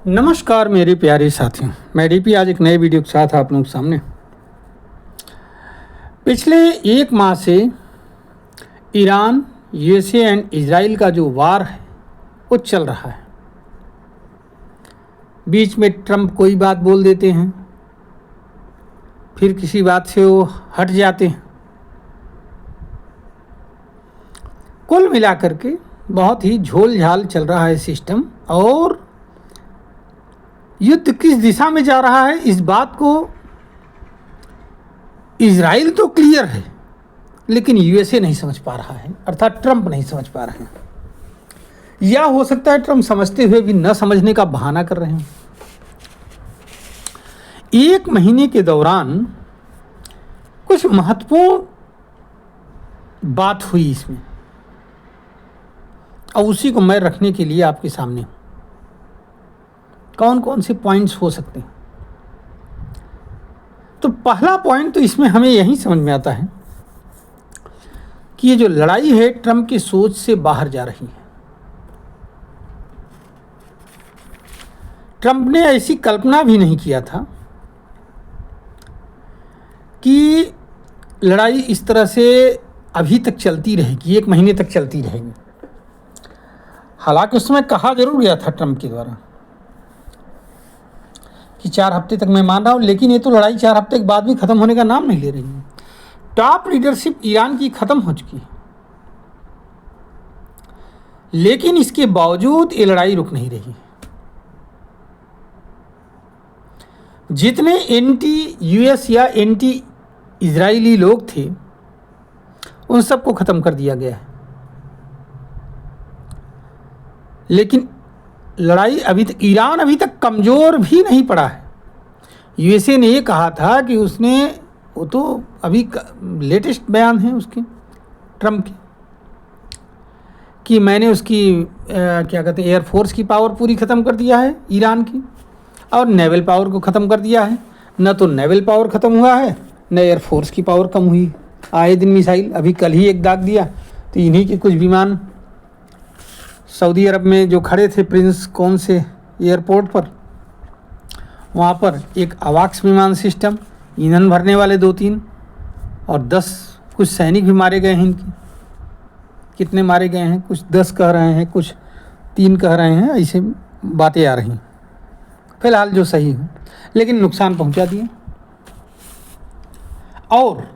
नमस्कार मेरे प्यारे साथियों, मैं डीपी आज एक नए वीडियो के साथ आप लोगों के सामने। पिछले एक माह से ईरान, यूएसए एंड इजराइल का जो वार है वो चल रहा है। बीच में ट्रंप कोई बात बोल देते हैं, फिर किसी बात से वो हट जाते हैं। कुल मिलाकर के बहुत ही झोल झाल चल रहा है सिस्टम, और युद्ध किस दिशा में जा रहा है इस बात को इजराइल तो क्लियर है, लेकिन यूएसए नहीं समझ पा रहा है, अर्थात ट्रंप नहीं समझ पा रहे हैं। या हो सकता है ट्रंप समझते हुए भी न समझने का बहाना कर रहे हैं। एक महीने के दौरान कुछ महत्वपूर्ण बात हुई इसमें, और उसी को मैं रखने के लिए आपके सामने हूं। कौन कौन से पॉइंट्स हो सकते हैं? तो पहला पॉइंट तो इसमें हमें यही समझ में आता है कि ये जो लड़ाई है ट्रंप की सोच से बाहर जा रही है। ट्रंप ने ऐसी कल्पना भी नहीं किया था कि लड़ाई इस तरह से अभी तक चलती रहेगी, एक महीने तक चलती रहेगी। हालांकि उस समय कहा जरूर गया था ट्रंप के द्वारा कि 4 हफ्ते तक मैं मान रहा हूं, लेकिन ये तो लड़ाई 4 हफ्ते के बाद भी खत्म होने का नाम नहीं ले रही है। टॉप लीडरशिप ईरान की खत्म हो चुकी है, लेकिन इसके बावजूद ये लड़ाई रुक नहीं रही है। जितने एंटी यूएस या एंटी इजरायली लोग थे उन सबको खत्म कर दिया गया है, लेकिन लड़ाई ईरान अभी तक कमज़ोर भी नहीं पड़ा है। यूएसए ने ये कहा था कि वो तो अभी लेटेस्ट बयान है उसके, ट्रंप के, कि मैंने उसकी क्या कहते हैं एयरफोर्स की पावर पूरी ख़त्म कर दिया है ईरान की, और नेवल पावर को ख़त्म कर दिया है। न तो नेवल पावर ख़त्म हुआ है, न एयरफोर्स की पावर कम हुई। आए दिन मिसाइल, अभी कल ही एक दाग दिया तो इन्हीं के कुछ विमान सऊदी अरब में जो खड़े थे प्रिंस कौन से एयरपोर्ट पर, वहाँ पर एक अवाक्स विमान सिस्टम, ईंधन भरने वाले 2-3 और 10 कुछ सैनिक भी मारे गए हैं इनके। कितने मारे गए हैं? कुछ 10 कह रहे हैं, कुछ 3 कह रहे हैं, ऐसे बातें आ रही हैं फिलहाल जो सही हो, लेकिन नुकसान पहुँचा दिए। और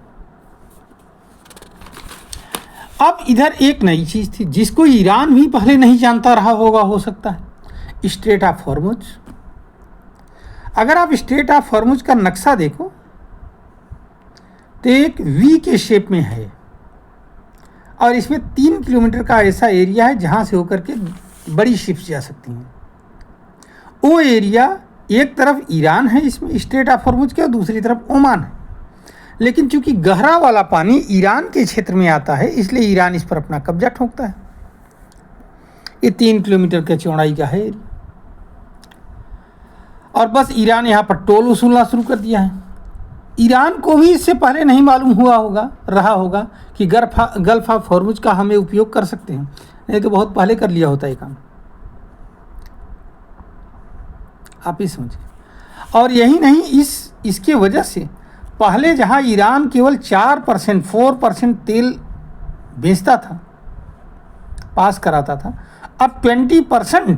अब इधर एक नई चीज़ थी जिसको ईरान भी पहले नहीं जानता रहा होगा, हो सकता है, स्ट्रेट ऑफ हॉर्मुज। अगर आप स्ट्रेट ऑफ हॉर्मुज का नक्शा देखो तो एक वी के शेप में है, और इसमें 3 किलोमीटर का ऐसा एरिया है जहां से होकर के बड़ी शिप्स जा सकती हैं। वो एरिया एक तरफ ईरान है इसमें स्ट्रेट ऑफ हॉर्मुज के, और दूसरी तरफ ओमान है। लेकिन चूंकि गहरा वाला पानी ईरान के क्षेत्र में आता है, इसलिए ईरान इस पर अपना कब्जा ठोकता है। ये 3 किलोमीटर के चौड़ाई का है, और बस ईरान यहाँ पर टोल वसूलना शुरू कर दिया है। ईरान को भी इससे पहले नहीं मालूम रहा होगा कि गल्फ ऑफ हॉर्मुज का हमें उपयोग कर सकते हैं, नहीं तो बहुत पहले कर लिया होता है काम। आप ही समझिए। और यही नहीं, इसके वजह से पहले जहां ईरान केवल 4% तेल बेचता था, पास कराता था, अब 20%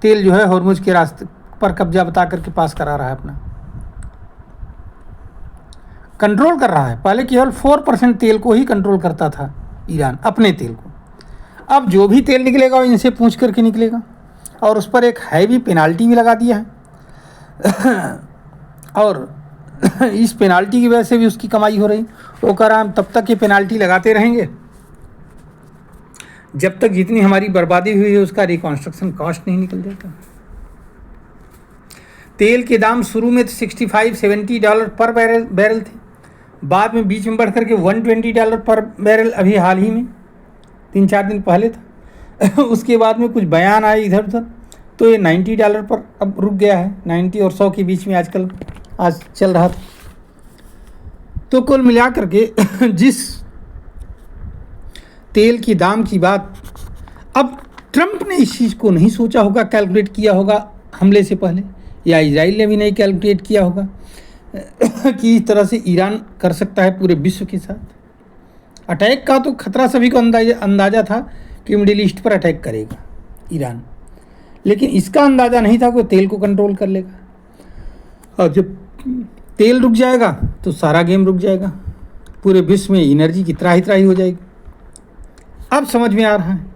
तेल जो है हॉर्मुज के रास्ते पर कब्जा बता करके पास करा रहा है, अपना कंट्रोल कर रहा है। पहले केवल 4% तेल को ही कंट्रोल करता था ईरान, अपने तेल को। अब जो भी तेल निकलेगा वो इनसे पूछ करके निकलेगा, और उस पर एक हैवी पेनाल्टी भी लगा दिया है और इस पेनाल्टी की वजह से भी उसकी कमाई हो रही। वो कह रहा हम तब तक ये पेनाल्टी लगाते रहेंगे जब तक जितनी हमारी बर्बादी हुई है उसका रिकॉन्स्ट्रक्शन कॉस्ट नहीं निकल जाता। तेल के दाम शुरू में तो $65-70 पर बैरल थे, बाद में बीच में बढ़ करके $120 पर बैरल अभी हाल ही में 3-4 दिन पहले था। उसके बाद में कुछ बयान आए इधर उधर, तो ये $90 पर अब रुक गया है। 90 और 100 के बीच में आज चल रहा था। तो कुल मिलाकर के जिस तेल की दाम की बात, अब ट्रंप ने इस चीज़ को नहीं सोचा होगा, कैलकुलेट किया होगा हमले से पहले, या इजराइल ने भी नहीं कैलकुलेट किया होगा कि इस तरह से ईरान कर सकता है पूरे विश्व के साथ अटैक का। तो खतरा सभी को अंदाज़ा था कि मिडिल ईस्ट पर अटैक करेगा ईरान, लेकिन इसका अंदाज़ा नहीं था कि तेल को कंट्रोल कर लेगा। और जब तेल रुक जाएगा तो सारा गेम रुक जाएगा, पूरे विश्व में एनर्जी की त्राही त्राही हो जाएगी। अब समझ में आ रहा है।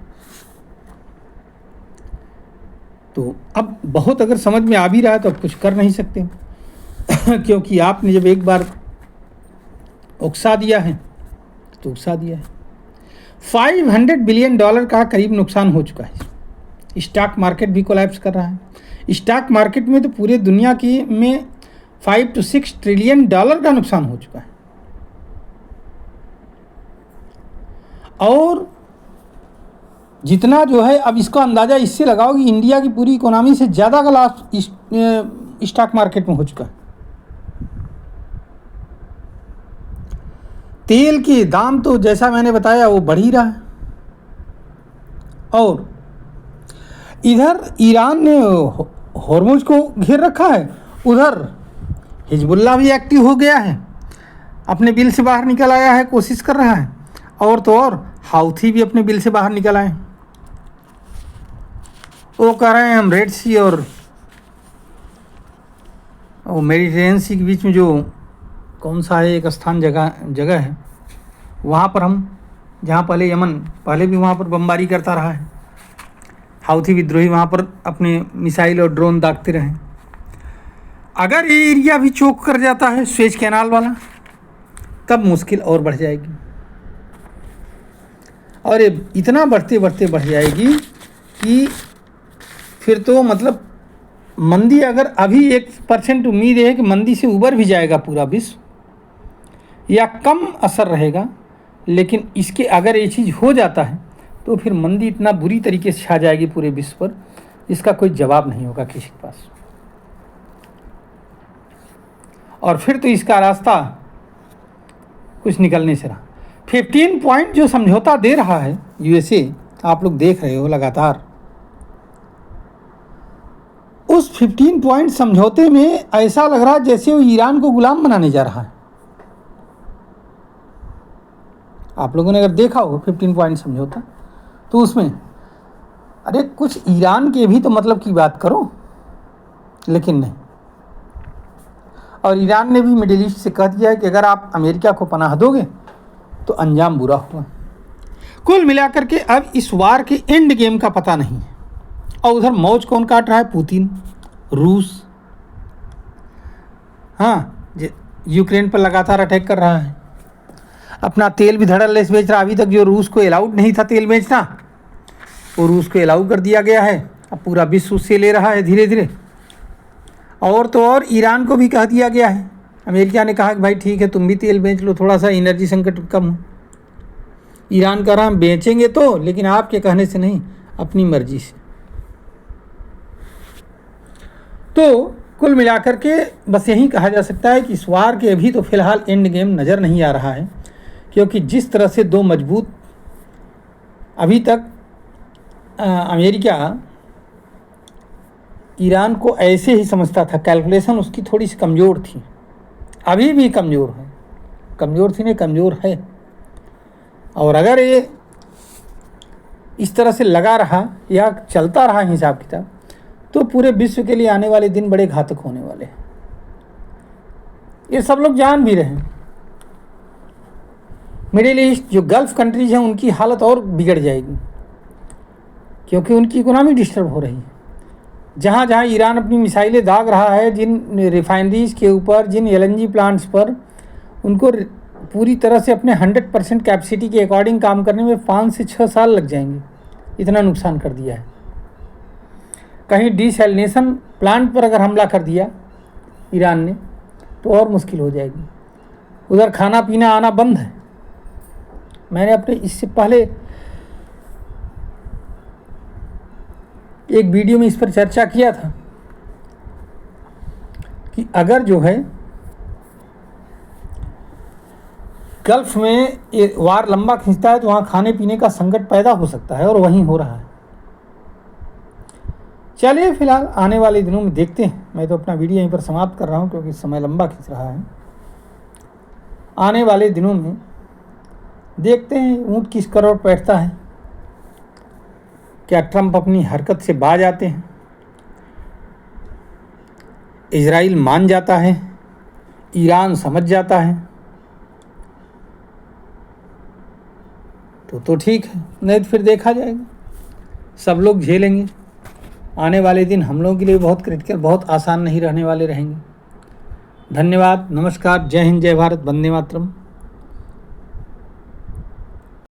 तो अब बहुत अगर समझ में आ भी रहा है तो अब कुछ कर नहीं सकते क्योंकि आपने जब एक बार उकसा दिया है तो उकसा दिया है। $500 बिलियन का करीब नुकसान हो चुका है। स्टॉक मार्केट भी कोलैप्स कर रहा है। स्टॉक मार्केट में तो पूरे दुनिया की में 5 to 6 ट्रिलियन डॉलर का नुकसान हो चुका है। और जितना जो है, अब इसका अंदाज़ा इससे लगाओ कि इंडिया की पूरी इकोनॉमी से ज़्यादा का लॉस स्टॉक मार्केट में हो चुका है। तेल के दाम तो जैसा मैंने बताया वो बढ़ ही रहा है। और इधर ईरान ने हॉर्मुज को घेर रखा है, उधर हिजबुल्ला भी एक्टिव हो गया है, अपने बिल से बाहर निकल आया है, कोशिश कर रहा है। और तो और हाउथी भी अपने बिल से बाहर निकल आए। वो कह रहे हैं हम रेड सी और मेडिटेरेनियन सी के बीच में जो कौन सा है एक स्थान जगह है, वहाँ पर हम, जहाँ पहले यमन पहले भी वहाँ पर बमबारी करता रहा है, हाउथी विद्रोही वहाँ पर अपने मिसाइल और ड्रोन दागते रहे। अगर ये एरिया भी चोक कर जाता है स्वेज कैनाल वाला, तब मुश्किल और बढ़ जाएगी। और ये इतना बढ़ते बढ़ते बढ़ जाएगी कि फिर तो मतलब मंदी, अगर अभी 1% उम्मीद है कि मंदी से उबर भी जाएगा पूरा विश्व या कम असर रहेगा, लेकिन इसके अगर ये चीज़ हो जाता है तो फिर मंदी इतना बुरी तरीके से छा जाएगी पूरे विश्व पर, इसका कोई जवाब नहीं होगा किसी के पास। और फिर तो इसका रास्ता कुछ निकलने से रहा। 15 पॉइंट जो समझौता दे रहा है यूएसए, आप लोग देख रहे हो लगातार, उस 15 पॉइंट समझौते में ऐसा लग रहा है जैसे वो ईरान को गुलाम बनाने जा रहा है। आप लोगों ने अगर देखा हो 15 पॉइंट समझौता, तो उसमें अरे कुछ ईरान के भी तो मतलब की बात करो, लेकिन नहीं। और ईरान ने भी मिडिल ईस्ट से कह दिया है कि अगर आप अमेरिका को पनाह दोगे तो अंजाम बुरा होगा। कुल मिलाकर के अब इस वार के एंड गेम का पता नहीं है। और उधर मौज कौन काट रहा है? पुतिन, रूस। हाँ, यूक्रेन पर लगातार अटैक कर रहा है, अपना तेल भी धड़ल्ले से बेच रहा। अभी तक जो रूस को अलाउड नहीं था तेल बेचना, वो रूस को अलाउ कर दिया गया है। अब पूरा विश्व उससे ले रहा है धीरे धीरे। और तो और ईरान को भी कह दिया गया है, अमेरिका ने कहा कि भाई ठीक है तुम भी तेल बेच लो, थोड़ा सा एनर्जी संकट कम हो। ईरान कह रहा हम बेचेंगे तो, लेकिन आपके कहने से नहीं, अपनी मर्जी से। तो कुल मिलाकर के बस यही कहा जा सकता है कि इस वार के अभी तो फिलहाल एंड गेम नज़र नहीं आ रहा है, क्योंकि जिस तरह से दो मजबूत, अभी तक अमेरिका ईरान को ऐसे ही समझता था, कैलकुलेशन उसकी थोड़ी सी कमज़ोर थी, अभी भी कमज़ोर है, कमज़ोर थी नहीं कमज़ोर है। और अगर ये इस तरह से लगा रहा या चलता रहा हिसाब किताब, तो पूरे विश्व के लिए आने वाले दिन बड़े घातक होने वाले हैं। ये सब लोग जान भी रहे हैं। मिडिल ईस्ट जो गल्फ़ कंट्रीज हैं उनकी हालत और बिगड़ जाएगी, क्योंकि उनकी इकोनॉमी डिस्टर्ब हो रही है। जहाँ जहाँ ईरान अपनी मिसाइलें दाग रहा है, जिन रिफाइनरीज के ऊपर, जिन एलएनजी प्लांट्स पर, उनको पूरी तरह से अपने 100% कैपेसिटी के अकॉर्डिंग काम करने में 5 से 6 साल लग जाएंगे। इतना नुकसान कर दिया है। कहीं डिसैलिनेशन प्लांट पर अगर हमला कर दिया ईरान ने तो और मुश्किल हो जाएगी। उधर खाना पीना आना बंद है। मैंने अपने इससे पहले एक वीडियो में इस पर चर्चा किया था कि अगर जो है गल्फ में ये वार लंबा खींचता है तो वहाँ खाने पीने का संकट पैदा हो सकता है, और वहीं हो रहा है। चलिए फिलहाल आने वाले दिनों में देखते हैं। मैं तो अपना वीडियो यहीं पर समाप्त कर रहा हूँ क्योंकि समय लंबा खींच रहा है। आने वाले दिनों में देखते हैं ऊँट किस करोड़ बैठता है। क्या ट्रंप अपनी हरकत से बाज आते हैं, इजराइल मान जाता है, ईरान समझ जाता है तो ठीक है, नहीं तो फिर देखा जाएगा। सब लोग झेलेंगे। आने वाले दिन हम लोगों के लिए बहुत क्रिटिकल, बहुत आसान नहीं रहने वाले रहेंगे। धन्यवाद, नमस्कार, जय हिंद, जय भारत, वंदे मातरम।